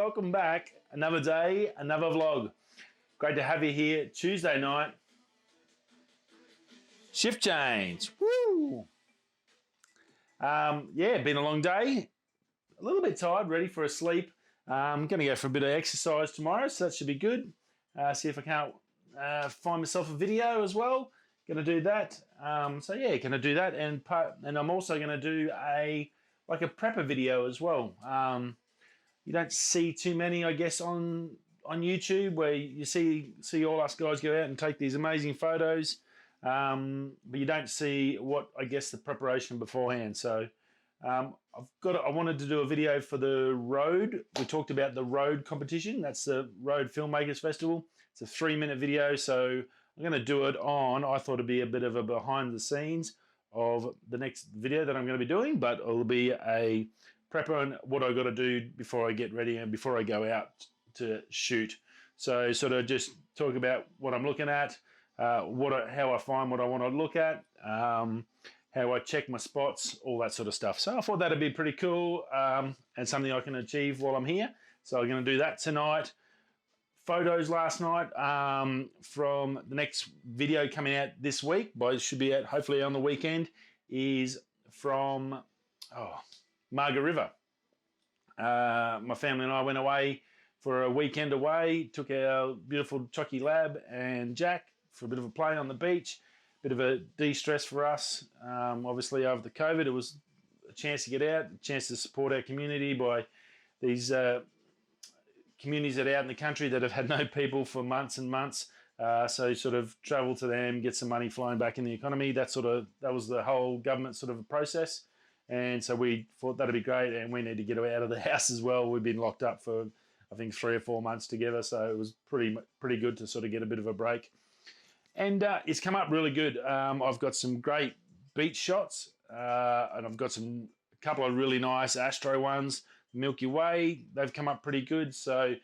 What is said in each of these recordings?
welcome back. Another day, another vlog. Great to have you here. Tuesday night. Shift change. Woo! Yeah, been a long day. A little bit tired, ready for a sleep. I'm going to go for a bit of exercise tomorrow, so that should be good. See if I can't find myself a video as well. Going to do that. So yeah, going to do that, and I'm also going to do a prepper video as well. You don't see too many, I guess, on YouTube where you see all us guys go out and take these amazing photos, but you don't see what, I guess, the preparation beforehand. So I wanted to do a video for the Road. We talked about the Road competition. That's the Road Filmmakers Festival. It's a 3-minute video, so I'm going to do it on, I thought it'd be a bit of a behind the scenes of the next video that I'm going to be doing, but it'll be a prepper on what I got to do before I get ready and before I go out to shoot. So sort of just talk about what I'm looking at, how I find what I want to look at, how I check my spots, all that sort of stuff. So I thought that'd be pretty cool, and something I can achieve while I'm here. So I'm going to do that tonight. Photos last night from the next video coming out this week, but it should be out hopefully on the weekend, is from Margaret River. My family and I went away for a weekend away, took our beautiful Chucky Lab and Jack for a bit of a play on the beach, bit of a de-stress for us. Obviously over the COVID, it was a chance to get out, a chance to support our community by these communities that are out in the country that have had no people for months and months. So sort of travel to them, get some money flowing back in the economy. That was the whole government sort of process. And so we thought that'd be great, and we need to get out of the house as well. We've been locked up for, I think, 3 or 4 months together, so it was pretty good to sort of get a bit of a break. And it's come up really good. I've got some great beach shots, and I've got a couple of really nice Astro ones. Milky Way, they've come up pretty good. So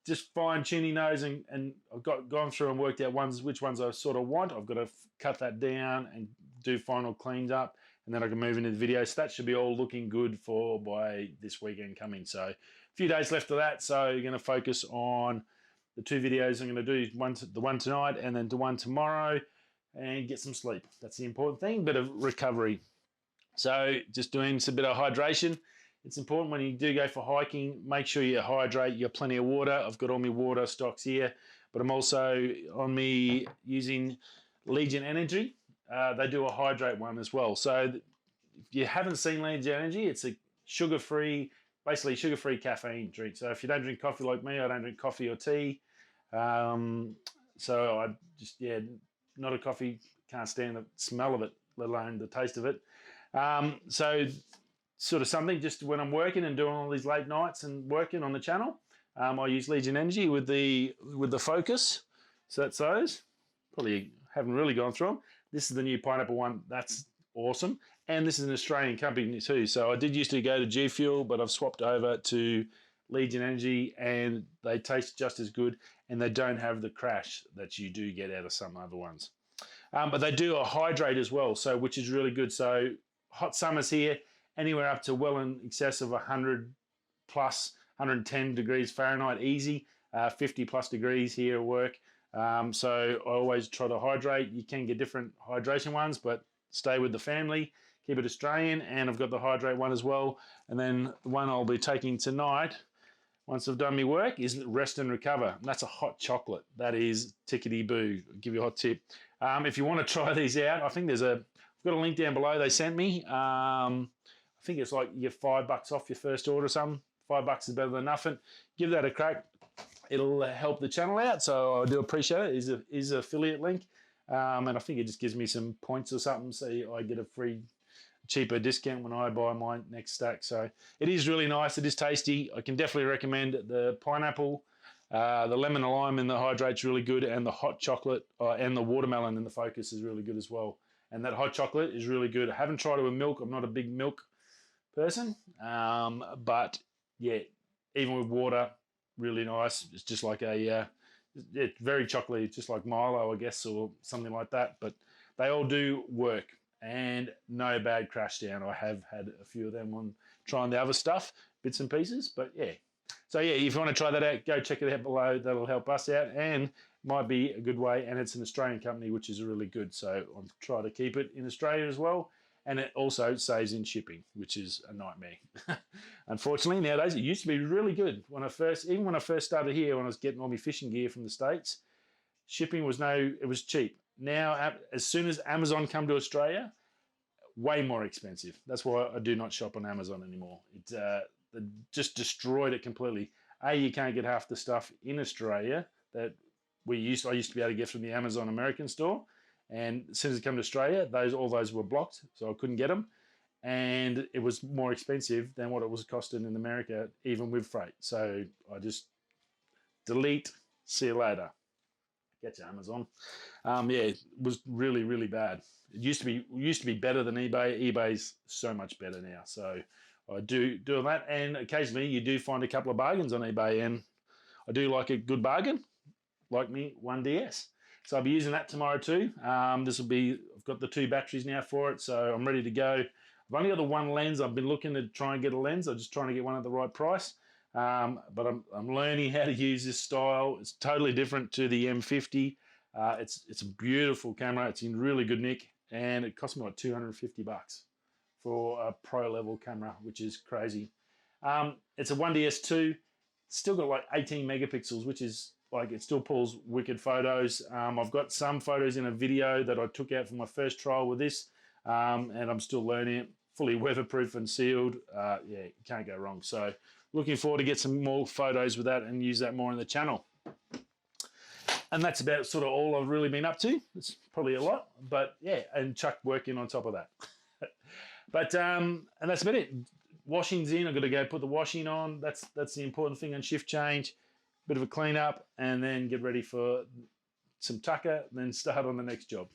just fine-tuning those, and I've gone through and worked out which ones I sort of want. I've got to cut that down and do final cleans up, and then I can move into the video. So that should be all looking good by this weekend coming. So a few days left of that. So you're going to focus on the 2 videos I'm going to do, the one tonight and then the one tomorrow, and get some sleep. That's the important thing, bit of recovery. So just doing a bit of hydration. It's important when you do go for hiking, make sure you hydrate, you have plenty of water. I've got all my water stocks here, but I'm also on me using Legion Energy. They do a hydrate one as well. So if you haven't seen Legion Energy, it's a basically sugar-free caffeine drink. So if you don't drink coffee like me, I don't drink coffee or tea. So I just, not a coffee, can't stand the smell of it, let alone the taste of it. So sort of something just when I'm working and doing all these late nights and working on the channel, I use Legion Energy with the Focus. So that's those. Probably haven't really gone through them. This is the new pineapple one. That's awesome. And this is an Australian company too. So I did used to go to G Fuel, but I've swapped over to Legion Energy, and they taste just as good, and they don't have the crash that you do get out of some other ones. But they do a hydrate as well, so which is really good. So hot summers here, anywhere up to well in excess of 100 plus, 110 degrees Fahrenheit easy, 50 plus degrees here at work. So I always try to hydrate. You can get different hydration ones, but stay with the family, keep it Australian. And I've got the hydrate one as well. And then the one I'll be taking tonight, once I've done my work, is Rest and Recover. And that's a hot chocolate. That is tickety-boo. I'll give you a hot tip. If you want to try these out, I think I've got a link down below they sent me. I think it's like you get $5 off your first order or something. $5 is better than nothing. Give that a crack. It'll help the channel out, so I do appreciate it. It is an affiliate link, and I think it just gives me some points or something, so I get a free, cheaper discount when I buy my next stack. So it is really nice. It is tasty. I can definitely recommend the pineapple, the lemon and lime in the hydrate's really good, and the hot chocolate and the watermelon in the Focus is really good as well. And that hot chocolate is really good. I haven't tried it with milk. I'm not a big milk person, but yeah, even with water, really nice. It's just like it's very chocolatey, just like Milo, I guess, or something like that. But they all do work, and no bad crash down. I have had a few of them on trying the other stuff, bits and pieces, but yeah, So yeah, if you want to try that out, go check it out below. That'll help us out and might be a good way. And it's an Australian company, which is really good. So I'll try to keep it in Australia as well. And it also saves in shipping, which is a nightmare. Unfortunately, nowadays it used to be really good. Even when I first started here, when I was getting all my fishing gear from the States, shipping was it was cheap. Now, as soon as Amazon come to Australia, way more expensive. That's why I do not shop on Amazon anymore. They just destroyed it completely. You can't get half the stuff in Australia that I used to be able to get from the Amazon American store. And as soon as it came to Australia, all those were blocked, so I couldn't get them. And it was more expensive than what it was costing in America, even with freight. So I just delete, see you later. Get you, Amazon. Yeah, it was really, really bad. It used to be better than eBay. eBay's so much better now. So I do that, and occasionally you do find a couple of bargains on eBay, and I do like a good bargain, like me 1DS. So I'll be using that tomorrow too. I've got the 2 batteries now for it, so I'm ready to go. I've only got the 1 lens. I've been looking to try and get a lens. I'm just trying to get one at the right price. But I'm learning how to use this style. It's totally different to the M50. It's a beautiful camera. It's in really good nick, and it cost me like $250 for a pro level camera, which is crazy. It's a 1DS2. Still got like 18 megapixels, which is like, it still pulls wicked photos. I've got some photos in a video that I took out for my first trial with this, and I'm still learning it. Fully weatherproof and sealed. Yeah, you can't go wrong. So looking forward to get some more photos with that and use that more in the channel. And that's about sort of all I've really been up to. It's probably a lot, but yeah, and Chuck working on top of that. But and that's about it. Washing's in. I've got to go put the washing on. That's the important thing on shift change. Bit of a clean up, and then get ready for some tucker, then start on the next job.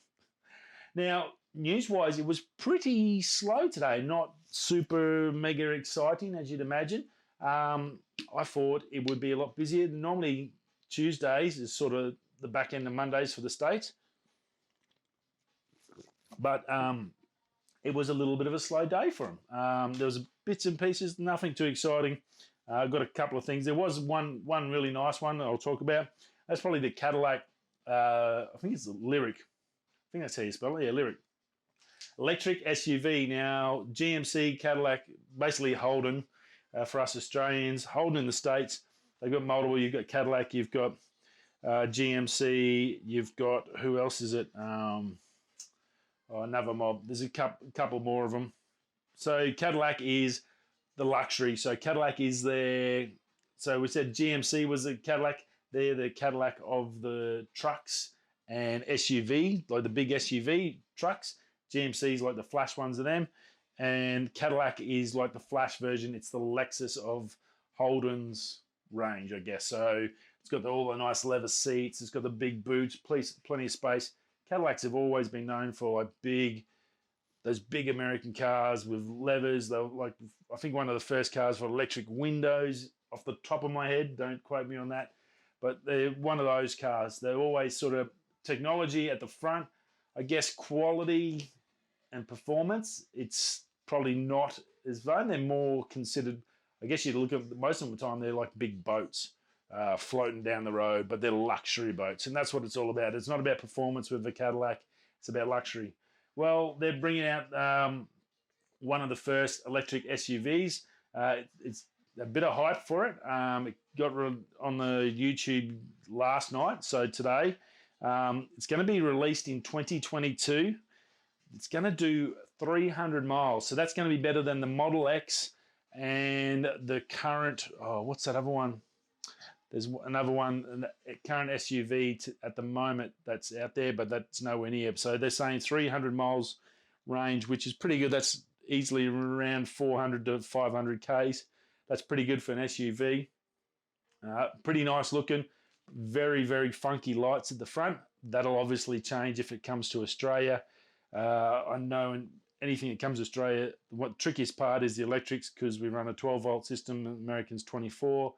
Now, news-wise, it was pretty slow today. Not super mega exciting, as you'd imagine. I thought it would be a lot busier. Normally, Tuesdays is sort of the back end of Mondays for the States. But it was a little bit of a slow day for them. There was bits and pieces, nothing too exciting. I've got a couple of things. There was one really nice one that I'll talk about. That's probably the Cadillac. I think it's the Lyric. I think that's how you spell it. Yeah, Lyric. Electric SUV. Now, GMC, Cadillac, basically Holden for us Australians. Holden in the States, they've got multiple. You've got Cadillac, you've got GMC, you've got, who else is it? Another mob. There's a couple more of them. So Cadillac is the luxury. So Cadillac is so we said GMC was the Cadillac. They're the Cadillac of the trucks and SUV, like the big SUV trucks. GMC is like the flash ones of them. And Cadillac is like the flash version. It's the Lexus of Holden's range, I guess. So it's got all the nice leather seats. It's got the big boots, plenty of space. Cadillacs have always been known for like those big American cars with levers. They're like, I think one of the first cars for electric windows, off the top of my head. Don't quote me on that. But they're one of those cars. They're always sort of technology at the front. I guess quality and performance, it's probably not as fun. They're more considered, I guess you'd look at most of the time, they're like big boats floating down the road, but they're luxury boats. And that's what it's all about. It's not about performance with the Cadillac. It's about luxury. Well, they're bringing out one of the first electric SUVs. It's a bit of hype for it. It got on the YouTube last night, so today. It's going to be released in 2022. It's going to do 300 miles, so that's going to be better than the Model X and the current, what's that other one? There's another one, current SUV at the moment that's out there, but that's nowhere near. So they're saying 300 miles range, which is pretty good. That's easily around 400 to 500 Ks. That's pretty good for an SUV. Pretty nice looking. Very, very funky lights at the front. That'll obviously change if it comes to Australia. I know anything that comes to Australia, the trickiest part is the electrics, because we run a 12-volt system, Americans 24.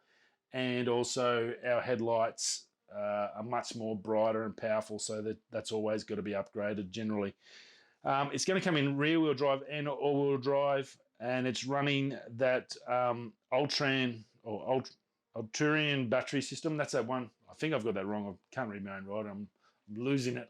And also our headlights are much more brighter and powerful, so that's always got to be upgraded generally. It's going to come in rear-wheel drive and all-wheel drive, and it's running that Ultron, or Alturian battery system. That's that one. I think I've got that wrong. I can't read my own writing. I'm losing it.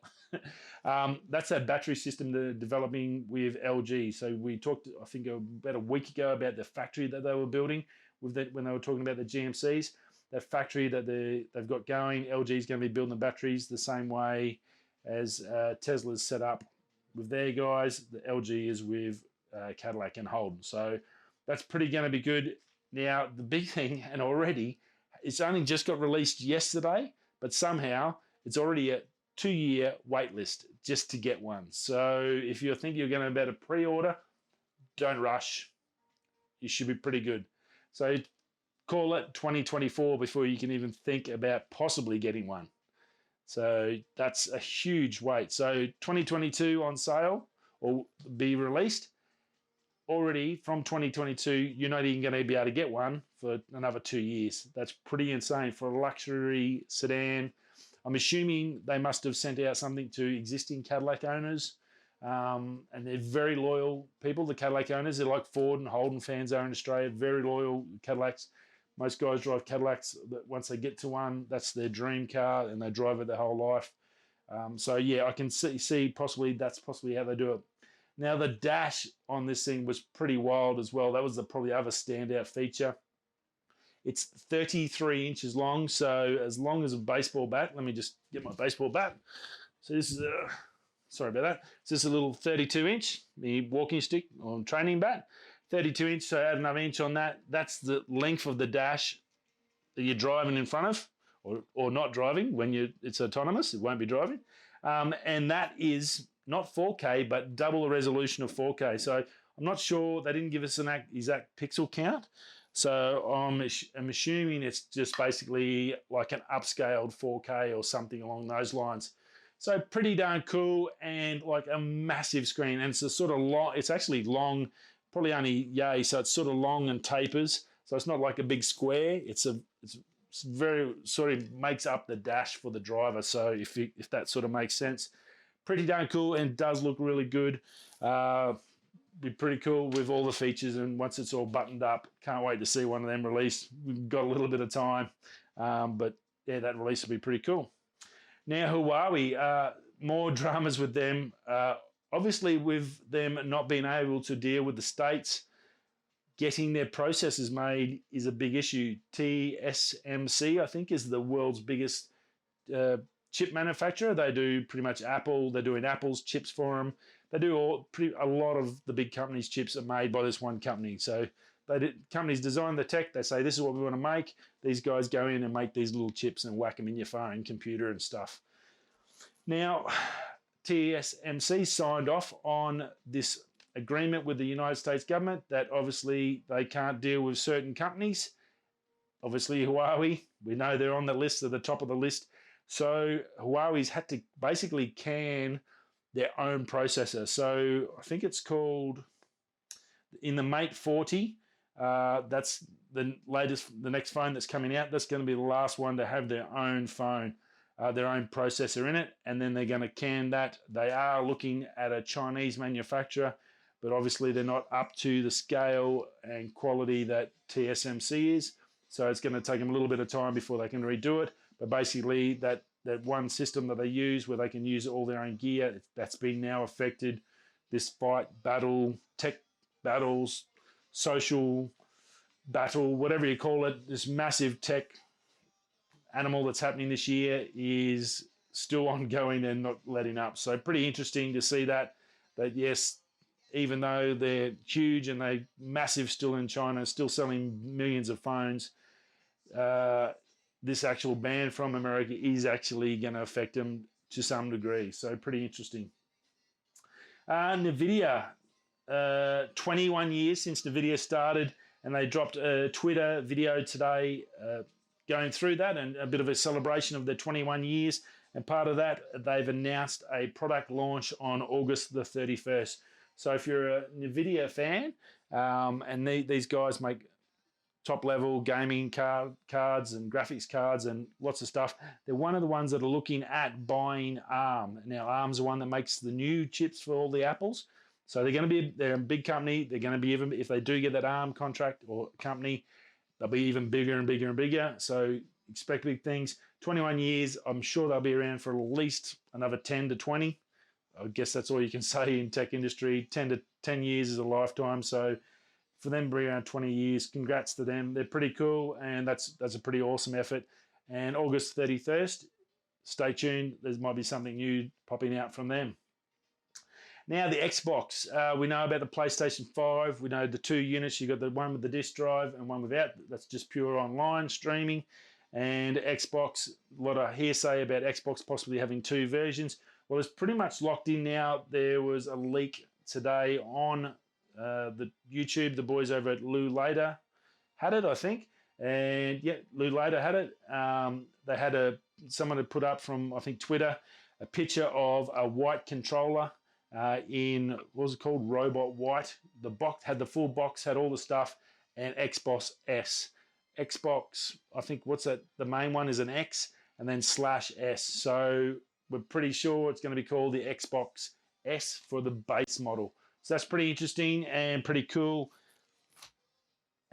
That's that battery system they're developing with LG. So we talked, I think, about a week ago about the factory that they were building with that when they were talking about the GMCs. That factory that they've got going, LG is going to be building the batteries the same way as Tesla's set up with their guys. The LG is with Cadillac and Holden. So that's pretty going to be good. Now, the big thing, and already, it's only just got released yesterday, but somehow it's already a 2-year wait list just to get one. So if you think you're going to better pre-order, don't rush. You should be pretty good. So call it 2024 before you can even think about possibly getting one. So that's a huge wait. So 2022 on sale or be released. Already from 2022, you're not even going to be able to get one for another 2 years. That's pretty insane for a luxury sedan. I'm assuming they must have sent out something to existing Cadillac owners, and they're very loyal people, the Cadillac owners. They're like Ford and Holden fans are in Australia, very loyal Cadillacs. Most guys drive Cadillacs. Once they get to one, that's their dream car, and they drive it their whole life. So yeah, I can see possibly that's possibly how they do it. Now the dash on this thing was pretty wild as well. That was the probably other standout feature. It's 33 inches long, so as long as a baseball bat. Let me just get my baseball bat. So this is a, sorry about that. So this is a little 32 inch, the walking stick or training bat. 32 inch, so add another inch on that. That's the length of the dash that you're driving in front of, or not driving when it's autonomous. It won't be driving. And that is not 4K, but double the resolution of 4K. So I'm not sure, they didn't give us an exact pixel count. So I'm assuming it's just basically like an upscaled 4K or something along those lines. So pretty darn cool, and like a massive screen. And it's a sort of long, it's actually long, probably only yay. So it's sort of long and tapers. So it's not like a big square. It's very sort of makes up the dash for the driver. So if that sort of makes sense, pretty darn cool and does look really good. Be pretty cool with all the features, and once it's all buttoned up, can't wait to see one of them released. We've got a little bit of time, but yeah, that release will be pretty cool. Now Huawei, more dramas with them. Obviously with them not being able to deal with the States, getting their processors made is a big issue. TSMC, I think, is the world's biggest chip manufacturer. They do pretty much Apple. They're doing Apple's chips for them. They do a lot of the big companies' chips are made by this one company. So companies design the tech. They say, this is what we want to make. These guys go in and make these little chips and whack them in your phone, computer and stuff. Now, TSMC signed off on this agreement with the United States government that obviously they can't deal with certain companies. Obviously Huawei, we know they're on the list, at the top of the list. So Huawei's had to basically can their own processor. So I think it's called, in the Mate 40, that's the next phone that's coming out. That's going to be the last one to have their own phone, their own processor in it, and then they're going to can that. They are looking at a Chinese manufacturer, but obviously they're not up to the scale and quality that TSMC is. So it's going to take them a little bit of time before they can redo it. But basically that one system that they use where they can use all their own gear, that's been now affected. This fight, battle, tech battles, social battle, whatever you call it, this massive tech animal that's happening this year is still ongoing and not letting up. So pretty interesting to see that yes, even though they're huge and they're massive still in China, still selling millions of phones, this actual ban from America is actually going to affect them to some degree. So pretty interesting. Nividia, 21 years since Nividia started, and they dropped a Twitter video today going through that and a bit of a celebration of their 21 years. And part of that, they've announced a product launch on August the 31st. So if you're a Nividia fan, and these guys make top-level gaming cards and graphics cards and lots of stuff, they're one of the ones that are looking at buying ARM. Now, ARM's the one that makes the new chips for all the Apples. So they're a big company. They're going to be, even if they do get that ARM contract or company, they'll be even bigger and bigger and bigger. So expect big things. 21 years, I'm sure they'll be around for at least another 10 to 20. I guess that's all you can say in tech industry. 10 years is a lifetime. So for them to be around 20 years, congrats to them. They're pretty cool, and that's a pretty awesome effort. And August 31st, stay tuned. There might be something new popping out from them. Now the Xbox. We know about the PlayStation 5. We know the 2 units. You got the one with the disc drive and one without. That's just pure online streaming. And Xbox, a lot of hearsay about Xbox possibly having 2 versions. Well, it's pretty much locked in now. There was a leak today on the YouTube. The boys over at Lou Later had it, I think. And yeah, Lou Later had it. They had someone had put up from, I think, Twitter, a picture of a white controller in, what was it called? Robot White. The box had the full box, had all the stuff, and Xbox S. Xbox, I think, what's that? The main one is an X and then /S. So we're pretty sure it's going to be called the Xbox S for the base model. So that's pretty interesting and pretty cool.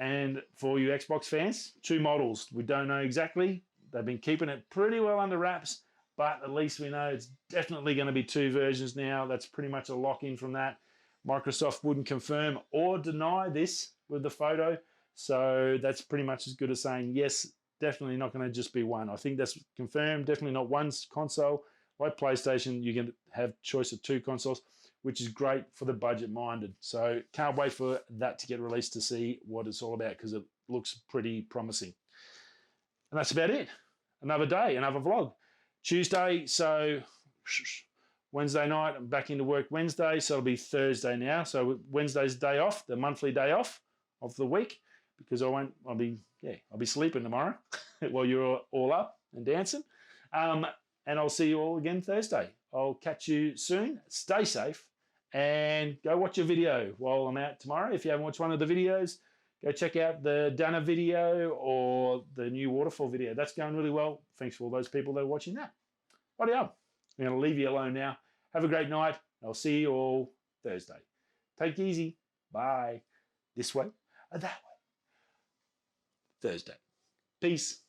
And for you Xbox fans, 2 models. We don't know exactly. They've been keeping it pretty well under wraps, but at least we know it's definitely going to be 2 versions now. That's pretty much a lock-in from that. Microsoft wouldn't confirm or deny this with the photo. So that's pretty much as good as saying, yes, definitely not going to just be one. I think that's confirmed. Definitely not one console. Like PlayStation, you can have choice of 2 consoles, which is great for the budget-minded. So can't wait for that to get released to see what it's all about, because it looks pretty promising. And that's about it. Another day, another vlog. Tuesday, so Wednesday night, I'm back into work Wednesday, so it'll be Thursday now. So Wednesday's day off, the monthly day off of the week, because I'll be sleeping tomorrow while you're all up and dancing. And I'll see you all again Thursday. I'll catch you soon. Stay safe and go watch a video while I'm out tomorrow. If you haven't watched one of the videos, go check out the Dana video or the new waterfall video. That's going really well. Thanks for all those people that are watching that. Righty up. I'm going to leave you alone now. Have a great night. I'll see you all Thursday. Take it easy. Bye. This way or that way. Thursday. Peace.